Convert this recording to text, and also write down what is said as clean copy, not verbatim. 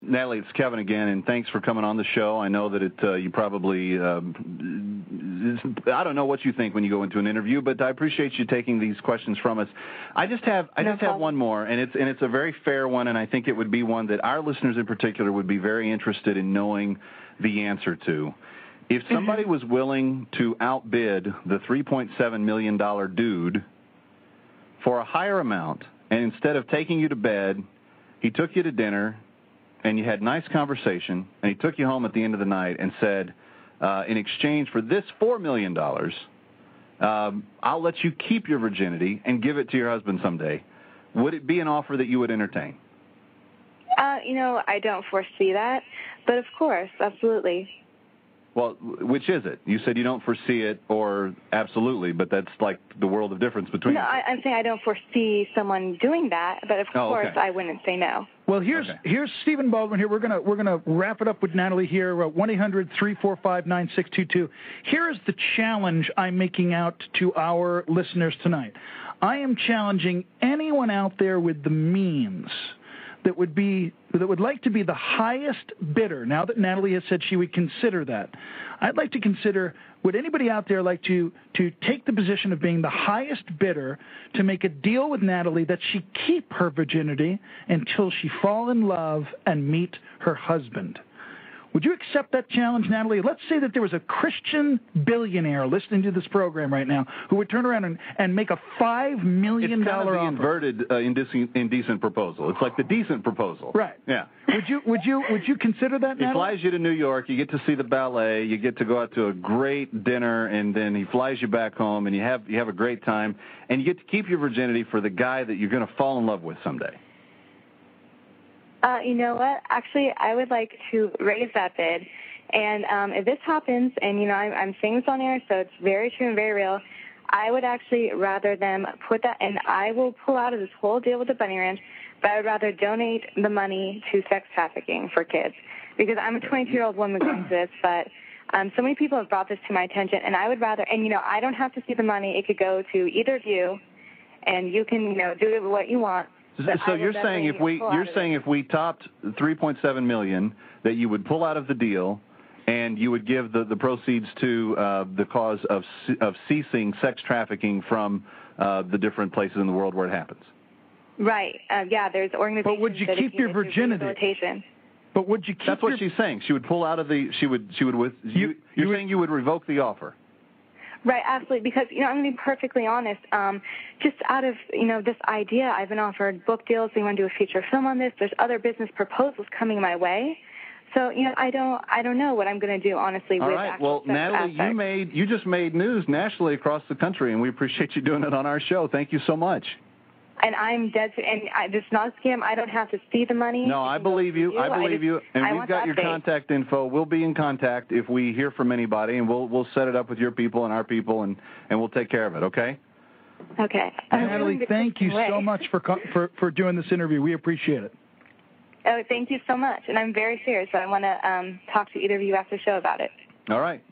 Natalie, it's Kevin again, and thanks for coming on the show. I know that you probably, I don't know what you think when you go into an interview, but I appreciate you taking these questions from us. I just have one more, and it's a very fair one, and I think it would be one that our listeners in particular would be very interested in knowing the answer to. If somebody was willing to outbid the $3.7 million dude for a higher amount, and instead of taking you to bed, he took you to dinner, and you had nice conversation, and he took you home at the end of the night and said, in exchange for this $4 million, I'll let you keep your virginity and give it to your husband someday, would it be an offer that you would entertain? I don't foresee that, but of course, absolutely. Well, which is it? You said you don't foresee it or absolutely, but that's like the world of difference between No, I'm saying I don't foresee someone doing that, but of course I wouldn't say no. Well, here's Stephen Baldwin here. We're gonna wrap it up with Natalie here. 1-800-345-9622. Here is the challenge I'm making out to our listeners tonight. I am challenging anyone out there with the means that would like to be the highest bidder. Now that Natalie has said she would consider that, I'd like to consider, would anybody out there like to take the position of being the highest bidder to make a deal with Natalie that she keep her virginity until she fall in love and meet her husband? Would you accept that challenge, Natalie? Let's say that there was a Christian billionaire listening to this program right now who would turn around and make a $5 million It's kind of the offer. inverted indecent proposal. It's like the decent proposal. Right. Yeah. Would you consider that, Natalie? He flies you to New York. You get to see the ballet. You get to go out to a great dinner, and then he flies you back home, and you have a great time, and you get to keep your virginity for the guy that you're going to fall in love with someday. You know what? Actually, I would like to raise that bid. And if this happens, and, I'm saying this on air, so it's very true and very real, I would actually rather them put that, and I will pull out of this whole deal with the Bunny Ranch, but I would rather donate the money to sex trafficking for kids. Because I'm a 22-year-old woman going through this, but so many people have brought this to my attention, and I would rather, and, I don't have to see the money. It could go to either of you, and you can, do what you want. So you're saying if we topped $3.7 million, that you would pull out of the deal, and you would give the proceeds to the cause of ceasing sex trafficking from the different places in the world where it happens. Right. There's organizations. But would you keep your virginity? But would you keep? That's what she's saying. She would pull out of the. You're saying you would revoke the offer. Right, absolutely, because, I'm going to be perfectly honest, just out of, this idea, I've been offered book deals, they want to do a feature film on this, there's other business proposals coming my way, so, I don't know what I'm going to do, honestly, with actual sex Natalie, aspects. you just made news nationally across the country, and we appreciate you doing it on our show. Thank you so much. And I'm dead, and it's not a scam. I don't have to see the money. No, I believe you. I believe you. And we've got your contact info. We'll be in contact if we hear from anybody, and we'll set it up with your people and our people, and we'll take care of it. Okay? Okay. Natalie, thank you so much for doing this interview. We appreciate it. Oh, thank you so much. And I'm very serious. I want to talk to either of you after the show about it. All right.